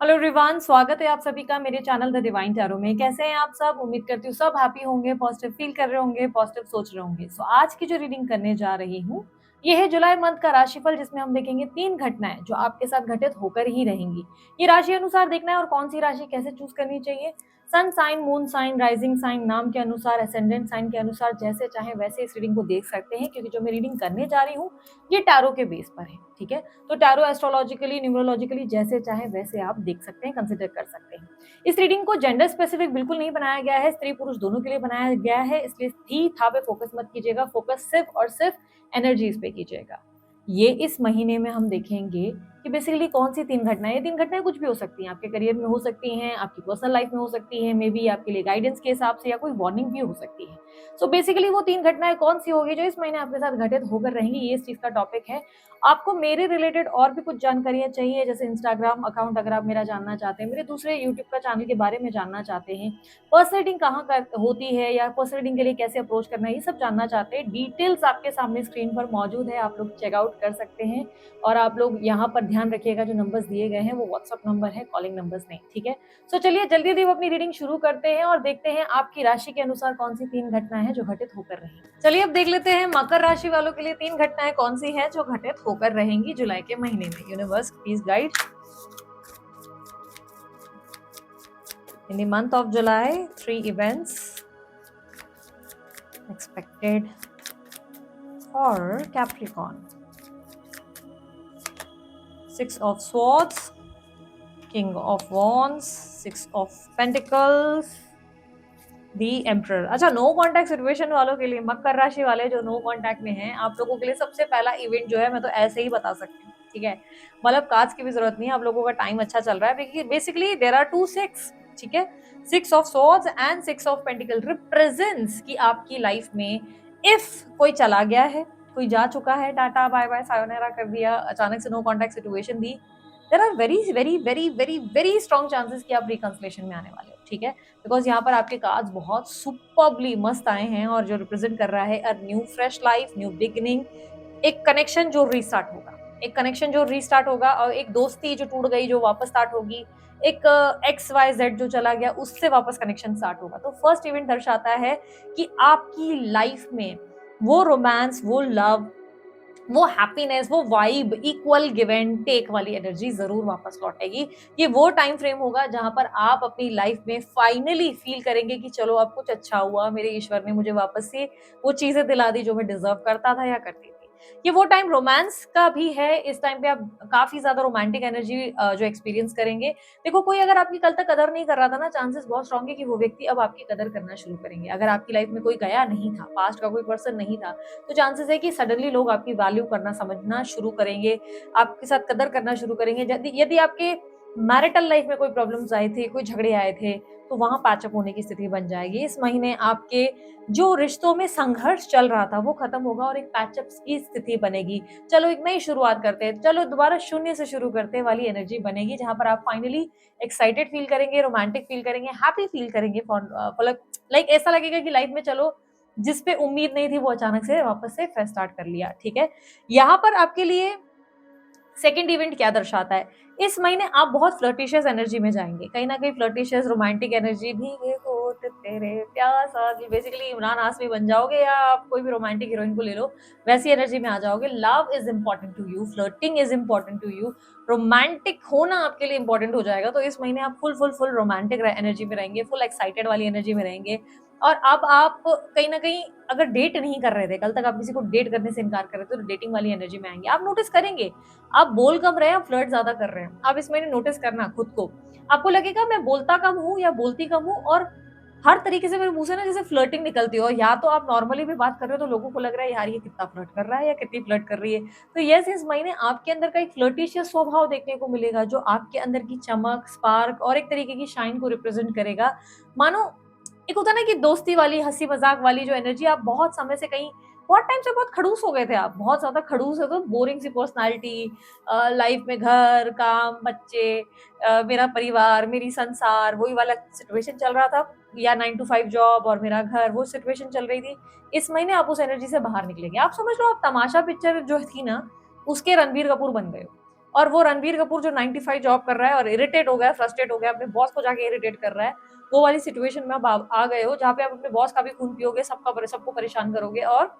Hello everyone, स्वागत है आप सभी का मेरे चैनल द डिवाइन टैरो में। कैसे हैं आप सब? उम्मीद करती हूँ सब हैप्पी होंगे, पॉजिटिव फील कर रहे होंगे, पॉजिटिव सोच रहे होंगे। सो आज की जो रीडिंग करने जा रही हूँ ये है जुलाई मंथ का राशिफल, जिसमें हम देखेंगे 3 घटनाएं जो आपके साथ घटित होकर ही रहेंगी। ये राशि अनुसार देखना है और कौन सी राशि कैसे चूज करनी चाहिए। Sun sign, moon sign, rising sign, नाम के अनुसार, असेंडेंट साइन के अनुसार जैसे चाहे वैसे इस रीडिंग को देख सकते हैं, क्योंकि जो मैं रीडिंग करने जा रही हूँ ये टैरो के बेस पर है। ठीक है, तो टैरो एस्ट्रोलॉजिकली, न्यूमरोलॉजिकली जैसे चाहे वैसे आप देख सकते हैं, कंसिडर कर सकते हैं। इस रीडिंग को जेंडर स्पेसिफिक बिल्कुल नहीं बनाया गया है, स्त्री पुरुष दोनों के लिए बनाया गया है, इसलिए थी था पे फोकस मत कीजिएगा, फोकस सिर्फ और सिर्फ एनर्जीज पे कीजिएगा। ये इस महीने में हम देखेंगे कि बेसिकली कौन सी 3 घटनाएं, ये 3 घटनाएं कुछ भी हो सकती हैं, आपके करियर में हो सकती हैं, आपकी पर्सनल लाइफ में हो सकती हैं, मे बी आपके लिए गाइडेंस के हिसाब से या कोई वार्निंग भी हो सकती है। सो बेसिकली वो 3 घटनाएं कौन सी होगी जो इस महीने आपके साथ घटित होकर रहेंगी, ये इस चीज का टॉपिक है। आपको मेरे रिलेटेड और भी कुछ जानकारियां चाहिए, जैसे इंस्टाग्राम अकाउंट अगर आप मेरा जानना चाहते हैं, मेरे दूसरे यूट्यूब का चैनल के बारे में जानना चाहते हैं, पर्सनल रीडिंग कहाँ कर होती है या पर्सनल रीडिंग के लिए कैसे अप्रोच करना है, ये सब जानना चाहते हैं, डिटेल्स आपके सामने स्क्रीन पर मौजूद है, आप लोग चेकआउट कर सकते हैं। और आप लोग यहाँ पर ध्यान रखिएगा, जो नंबर्स दिए गए हैं वो व्हाट्सअप नंबर है, कॉलिंग नंबर्स नहीं। ठीक है, सो चलिए जल्दी जल्दी अपनी रीडिंग शुरू करते हैं और देखते हैं आपकी राशि के अनुसार कौन सी 3 घटनाएं हैं जो घटित होकर रहेंगी। चलिए अब देख लेते हैं मकर राशि वालों के लिए 3 घटनाएं कौन सी हैं जो घटित होकर रहेंगी जुलाई के महीने में। Universe please guide in the month of July 3 events expected for Capricorn. 6 of Swords, King of Wands, 6 of Pentacles, The Emperor. अच्छा, नो कॉन्टैक्ट सिचुएशन वालों के लिए, मकर राशि वाले जो नो कॉन्टैक्ट में हैं, आप लोगों के लिए सबसे पहला इवेंट जो है मैं तो ऐसे ही बता सकती हूँ। ठीक है, मतलब कार्ड्स की भी जरूरत नहीं है, आप लोगों का टाइम अच्छा चल रहा है। Basically there are 2 6। ठीक है, 6 of swords and 6 of pentacle represents कि आपकी लाइफ में इफ कोई चला गया है, कोई जा चुका है, टाटा बाय बाय सायोनारा कर दिया, अचानक से नो कॉन्टैक्ट सिचुएशन दी, there are very very very very very strong chances कि आप रिकंसिलिएशन में आने वाले हो। ठीक है, बिकॉज यहाँ पर आपके कार्ड्स बहुत सुपर्बली मस्त आए हैं और जो रिप्रेजेंट कर रहा है a new fresh life, new beginning, एक कनेक्शन जो रीस्टार्ट होगा, एक कनेक्शन जो रीस्टार्ट होगा, और एक दोस्ती जो टूट गई जो वापस स्टार्ट होगी, एक XYZ जो चला गया उससे वापस कनेक्शन स्टार्ट होगा। तो फर्स्ट इवेंट दर्शाता है कि आपकी लाइफ में वो रोमांस, वो लव, वो हैप्पीनेस, वो vibe, equal give and take वाली एनर्जी जरूर वापस लौटेगी। ये वो टाइम फ्रेम होगा जहां पर आप अपनी लाइफ में फाइनली फील करेंगे कि चलो अब कुछ अच्छा हुआ, मेरे ईश्वर ने मुझे वापस से वो चीजें दिला दी जो मैं डिजर्व करता था या करती थी। ये वो टाइम रोमांस का भी है, इस टाइम पे आप काफी ज्यादा रोमांटिक एनर्जी जो एक्सपीरियंस करेंगे। देखो, कोई अगर आपकी कल तक कदर नहीं कर रहा था ना, चांसेस बहुत स्ट्रॉन्ग है कि वो व्यक्ति अब आपकी कदर करना शुरू करेंगे। अगर आपकी लाइफ में कोई गया नहीं था, पास्ट का कोई पर्सन नहीं था, तो चांसेस है कि सडनली लोग आपकी वैल्यू करना समझना शुरू करेंगे, आपके साथ कदर करना शुरू करेंगे। यदि आपके मैरिटल लाइफ में कोई प्रॉब्लम्स आए थे, कोई झगड़े आए थे, तो वहां पैचअप होने की स्थिति बन जाएगी। इस महीने आपके जो रिश्तों में संघर्ष चल रहा था वो खत्म होगा और एक पैचअप की स्थिति बनेगी। चलो एक नई शुरुआत करते हैं, चलो दोबारा शून्य से शुरू करते वाली एनर्जी बनेगी, जहां पर आप फाइनली एक्साइटेड फील करेंगे, रोमांटिक फील करेंगे, हैप्पी फील करेंगे। लाइक ऐसा लगेगा कि लाइफ में चलो जिस पे उम्मीद नहीं थी वो अचानक से वापस से फ्रेश स्टार्ट कर लिया। ठीक है, यहाँ पर आपके लिए सेकंड इवेंट क्या दर्शाता है, इस महीने आप बहुत फ्लर्टिशियस एनर्जी में जाएंगे, कहीं ना कहीं फ्लर्टिशियस रोमांटिक एनर्जी, भीगे होठ तेरे प्यासा, बेसिकली इमरान हाशमी बन जाओगे या आप कोई भी रोमांटिक हीरोइन को ले लो, वैसी एनर्जी में आ जाओगे। Love is important to you, flirting is important to you, romantic होना आपके लिए इंपॉर्टेंट हो जाएगा। तो इस महीने आप फुल रोमांटिक एनर्जी में रहेंगे, फुल एक्साइटेड वाली एनर्जी में रहेंगे। और अब आप कहीं ना कहीं अगर डेट नहीं कर रहे थे, कल तक आप किसी को डेट करने से इनकार कर रहे थे, तो डेटिंग वाली एनर्जी में आएंगे। आप नोटिस करेंगे आप बोल कम रहे हैं, आप फ्लर्ट ज्यादा कर रहे हैं। आप इस महीने नोटिस करना खुद को, आपको लगेगा मैं बोलता कम हूँ या बोलती कम हूँ, और हर तरीके से मेरे मुंह से ना जैसे फ्लर्टिंग निकलती हो, या तो आप नॉर्मली भी बात कर रहे हो तो लोगों को लग रहा है यार ये कितना फ्लर्ट कर रहा है या कितनी फ्लर्ट कर रही है। तो यस, इस महीने आपके अंदर का एक फ्लर्टिशियस स्वभाव देखने को मिलेगा, जो आपके अंदर की चमक, स्पार्क और एक तरीके की शाइन को रिप्रेजेंट करेगा। मानो एक होता है ना कि दोस्ती वाली, हंसी मजाक वाली जो एनर्जी, आप बहुत समय से कहीं बहुत टाइम से बहुत खड़ूस हो गए थे, आप बहुत ज्यादा खड़ूस है, तो बोरिंग सी पर्सनालिटी, लाइफ में घर, काम, बच्चे, मेरा परिवार, मेरी संसार, वही वाला सिचुएशन चल रहा था, या 9 to 5 जॉब और मेरा घर, वो सिचुएशन चल रही थी। इस महीने आप उस एनर्जी से बाहर निकलेंगे। आप समझ लो आप तमाशा पिक्चर जो थी ना, उसके रणबीर कपूर बन गए हो। और वो रणबीर कपूर जो 95 जॉब कर रहा है और इरिटेट हो गया, फ्रस्ट्रेट हो गया, अपने बॉस को जाके इरिटेट कर रहा है, वो वाली सिचुएशन में आप आ गए हो, जहाँ पे आप अपने बॉस का भी खून पियोगे, सबको परेशान करोगे और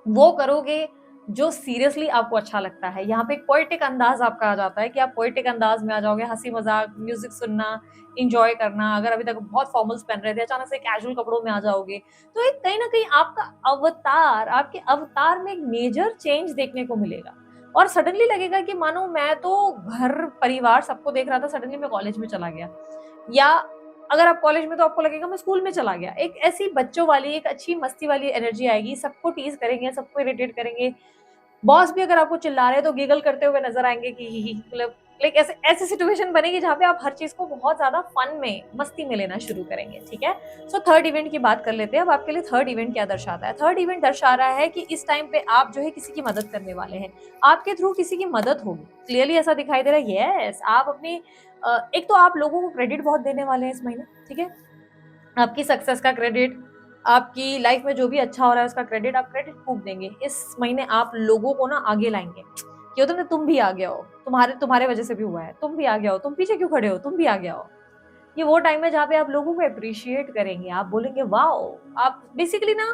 वो करोगे जो सीरियसली आपको अच्छा लगता है। यहाँ पे एक पोएटिक अंदाज आपका आ जाता है कि आप पोएटिक अंदाज में आ जाओगे, हंसी मजाक, म्यूजिक सुनना, इंजॉय करना। अगर अभी तक बहुत फॉर्मल्स पहन रहे थे, अचानक से कैजुअल कपड़ों में आ जाओगे, तो एक कहीं ना कहीं आपका अवतार, आपके अवतार में एक मेजर चेंज देखने को मिलेगा। और सडनली लगेगा कि मानो मैं तो घर परिवार सबको देख रहा था, सडनली मैं कॉलेज में चला गया, या अगर आप कॉलेज में तो आपको लगेगा मैं स्कूल में चला गया। एक ऐसी बच्चों वाली, एक अच्छी मस्ती वाली एनर्जी आएगी, सबको टीज करेंगे, सबको इरिटेट करेंगे। बॉस भी अगर आपको चिल्ला रहे हैं तो गिगल करते हुए नजर आएंगे कि ही मतलब लाइक ऐसे ऐसी सिचुएशन बनेगी जहाँ पे आप हर चीज को बहुत ज्यादा फन में, मस्ती में लेना शुरू करेंगे। ठीक है, सो थर्ड इवेंट की बात कर लेते हैं। अब आपके लिए थर्ड इवेंट क्या दर्शाता है? थर्ड इवेंट दर्शा रहा है कि इस टाइम पे आप जो है किसी की मदद करने वाले हैं, आपके थ्रू किसी की मदद होगी। क्लियरली ऐसा दिखाई दे रहा है। यस, आप अपनी एक तो आप लोगों को क्रेडिट बहुत देने वाले हैं इस महीने। ठीक है, आपकी सक्सेस का क्रेडिट, आपकी लाइफ में जो भी अच्छा हो रहा है उसका क्रेडिट, आप क्रेडिट खूब देंगे इस महीने। आप लोगों को ना आगे लाएंगे कि होता ना, तुम भी आ गया हो, तुम्हारे तुम्हारे वजह से भी हुआ है, तुम भी आ गया हो, तुम पीछे क्यों खड़े हो, तुम भी आ गया हो। ये वो टाइम है जहाँ पे आप लोगों को अप्रिशिएट करेंगे, आप बोलेंगे वाओ। आप बेसिकली ना,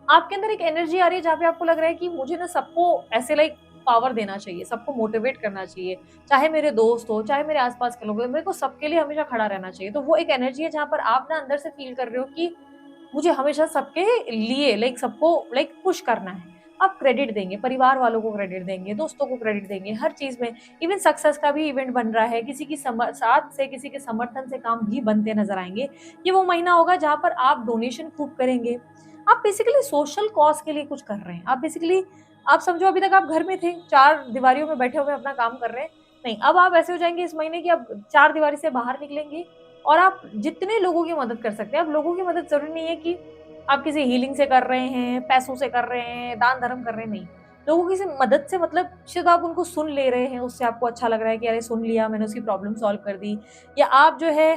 आपके अंदर एक एनर्जी आ रही है जहाँ पे आपको लग रहा है कि मुझे ना सबको ऐसे लाइक पावर देना चाहिए, सबको मोटिवेट करना चाहिए, चाहे मेरे दोस्त हो, चाहे मेरे आसपास के लोग हो, मेरे को सबके लिए हमेशा खड़ा रहना चाहिए। तो वो एक एनर्जी है जहाँ पर आप ना अंदर से फील कर रहे हो कि मुझे हमेशा सबके लिए लाइक सबको लाइक पुश करना है। आप क्रेडिट देंगे, परिवार वालों को क्रेडिट देंगे, दोस्तों को क्रेडिट देंगे, हर चीज में। इवन सक्सेस का भी इवेंट बन रहा है, किसी की साथ से, किसी के समर्थन से काम भी बनते नजर आएंगे। ये वो महीना होगा जहां पर आप डोनेशन खूब करेंगे। आप बेसिकली सोशल कॉज के लिए कुछ कर रहे हैं। आप बेसिकली, आप समझो अभी तक आप घर में थे, चार दीवारियों में बैठे हुए अपना काम कर रहे हैं, नहीं, अब आप ऐसे हो जाएंगे इस महीने की, अब चार दीवारी से बाहर निकलेंगे और आप जितने लोगों की मदद कर सकते हैं। अब लोगों की मदद जरूरी नहीं है कि आप किसी हीलिंग से कर रहे हैं, पैसों से कर रहे हैं, दान धर्म कर रहे हैं, नहीं। लोगों की मदद से मतलब शायद आप उनको सुन ले रहे हैं, उससे आपको अच्छा लग रहा है कि अरे सुन लिया मैंने, उसकी प्रॉब्लम सॉल्व कर दी। या आप जो है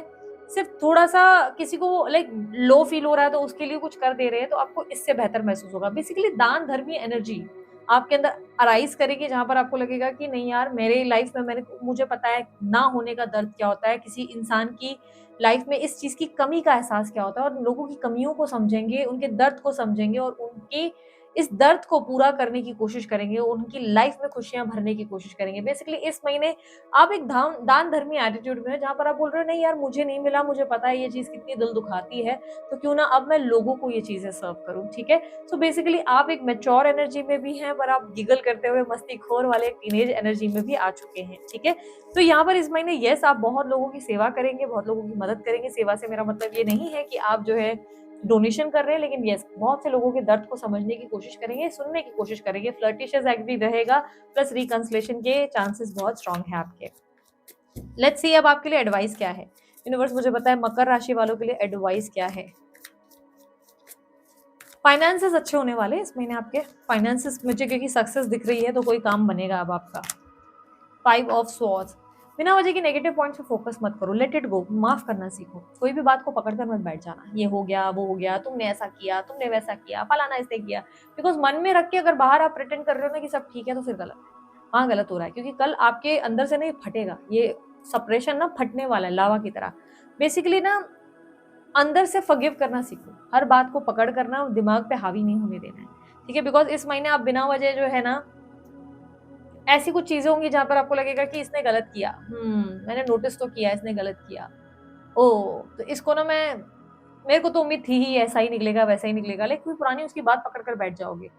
सिर्फ थोड़ा सा किसी को लाइक लो फील हो रहा है तो उसके लिए कुछ कर दे रहे हैं, तो आपको इससे बेहतर महसूस होगा। बेसिकली दान धर्मी एनर्जी आपके अंदर अराइज करेगी, जहां पर आपको लगेगा कि नहीं यार, मेरे लाइफ में मुझे पता है ना होने का दर्द क्या होता है, किसी इंसान की लाइफ में इस चीज की कमी का एहसास क्या होता है, और लोगों की कमियों को समझेंगे, उनके दर्द को समझेंगे और उनकी इस दर्द को पूरा करने की कोशिश करेंगे, उनकी लाइफ में खुशियां भरने की कोशिश करेंगे। बेसिकली इस महीने आप एक दान धर्मी एटीट्यूड में है, जहां पर आप बोल रहे हो नहीं यार, मुझे नहीं मिला, मुझे पता है ये चीज कितनी दिल दुखाती है, तो क्यों ना अब मैं लोगों को ये चीजें सर्व करूं। ठीक है, सो बेसिकली आप एक मेच्योर एनर्जी में भी हैं, पर आप गिगल करते हुए मस्तीखोर वाले टीनेज एनर्जी में भी आ चुके हैं। ठीक है, तो यहाँ पर इस महीने यस, आप बहुत लोगों की सेवा करेंगे, बहुत लोगों की मदद करेंगे। सेवा से मेरा मतलब ये नहीं है कि आप जो है डोनेशन कर रहे हैं, लेकिन यस, बहुत से लोगों के दर्द को समझने की कोशिश करेंगे, सुनने की कोशिश करेंगे। फ्लर्टिशियस एक्ट भी रहेगा, प्लस रिकंसिलेशन के चांसेस बहुत स्ट्रांग है आपके। लेट्स सी अब आपके लिए एडवाइस क्या है। यूनिवर्स मुझे पता है मकर राशि वालों के लिए एडवाइस क्या है। फाइनेंसेस अच्छे होने वाले इस महीने आपके। फाइनेंसेस मुझे क्योंकि सक्सेस दिख रही है तो कोई काम बनेगा अब आपका। 5 ऑफ स्वॉर्ड्स, बिना वजह के नेगेटिव पॉइंट्स पे फोकस मत करो, लेट इट गो, माफ करना सीखो। कोई भी बात को पकड़कर मत बैठ जाना, ये हो गया वो हो गया, तुमने ऐसा किया, तुमने वैसा किया, फलाना ऐसे किया। बिकॉज मन में रख के अगर बाहर आप प्रिटेंड कर रहे हो ना कि सब ठीक है, तो फिर गलत है, वहां गलत हो रहा है। क्योंकि कल आपके अंदर से नहीं फटेगा ये सप्रेशन, ना फटने वाला है लावा की तरह। बेसिकली ना अंदर से फॉरगिव करना सीखो, हर बात को पकड़ करना दिमाग पे हावी नहीं होने देना है। ठीक है, बिकॉज इस महीने आप बिना वजह जो है ना, ऐसी कुछ चीजें होंगी जहां पर आपको लगेगा कि इसने गलत किया, मैंने नोटिस तो किया इसने गलत किया, ओ तो इसको ना मैं, मेरे को तो उम्मीद थी ही ऐसा ही निकलेगा वैसा ही निकलेगा, लेकिन कोई पुरानी उसकी बात पकड़ कर बैठ जाओगे।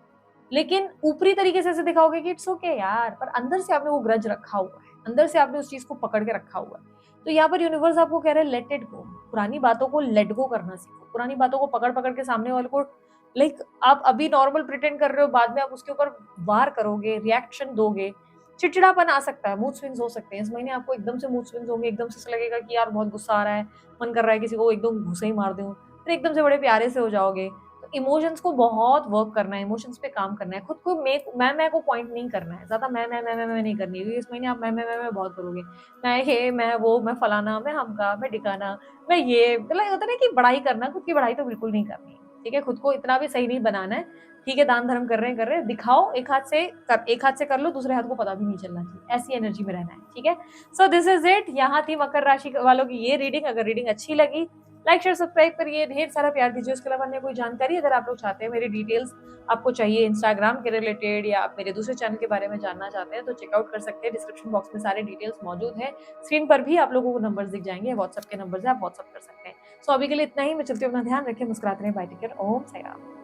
लेकिन ऊपरी तरीके से ऐसे दिखाओगे कि इट्स ओके यार, पर अंदर से आपने वो ग्रज रखा हुआ है, अंदर से आपने उस चीज को पकड़ के रखा हुआ है। तो यहाँ पर यूनिवर्स आपको कह रहा है लेट इट गो, पुरानी बातों को लेट गो करना सीखो। पुरानी बातों को पकड़ पकड़ के सामने वाले को लाइक आप अभी नॉर्मल प्रिटेंड कर रहे हो, बाद में आप उसके ऊपर वार करोगे, रिएक्शन दोगे, चिड़चिड़ापन आ सकता है, मूड स्विंग्स हो सकते हैं। इस महीने आपको एकदम से मूड स्विंग्स होंगे, एकदम से लगेगा कि यार बहुत गुस्सा आ रहा है, मन कर रहा है किसी को एकदम घुसे ही मार दूं, फिर एकदम से बड़े प्यारे से हो जाओगे। तो इमोशंस को बहुत वर्क करना है, इमोशंस पे काम करना है, खुद को मैं को पॉइंट नहीं करना है ज्यादा। मैं नहीं करनी, क्योंकि इस महीने आप मैं बहुत करोगे। मैं ये, मैं वो, मैं फलाना, मैं हमका, मैं डिकाना, मैं ये, मतलब होता है ना कि बड़ाई करना, खुद की बड़ाई तो बिल्कुल नहीं करनी है। ठीक है, खुद को इतना भी सही नहीं बनाना है। ठीक है, दान धर्म कर रहे हैं, दिखाओ, एक हाथ से कर लो, दूसरे हाथ को पता भी नहीं चलना चाहिए, ऐसी एनर्जी में रहना है। ठीक है, सो दिस इज इट। यहाँ थी मकर राशि वालों की ये रीडिंग। अगर रीडिंग अच्छी लगी, लाइक शेयर सब्सक्राइब करिए, ढेर सारा प्यार दीजिए। उसके अलावा अन्य कोई जानकारी अगर आप लोग चाहते हैं, मेरी डिटेल्स आपको चाहिए इंस्टाग्राम के रिलेटेड, या आप मेरे दूसरे चैनल के बारे में जानना चाहते हैं, तो चेकआउट कर सकते हैं। डिस्क्रिप्शन बॉक्स में सारे डिटेल्स मौजूद है। स्क्रीन पर भी आप लोगों को नंबर्स दिख जाएंगे, व्हाट्सएप के नंबर है, आप व्हाट्सएप कर सकते हैं। सो अभी के लिए इतना ही। मैं चलती हूँ, अपना ध्यान रखें, मुस्कुराते रहें, बाय, टेक केयर, ओम साई राम।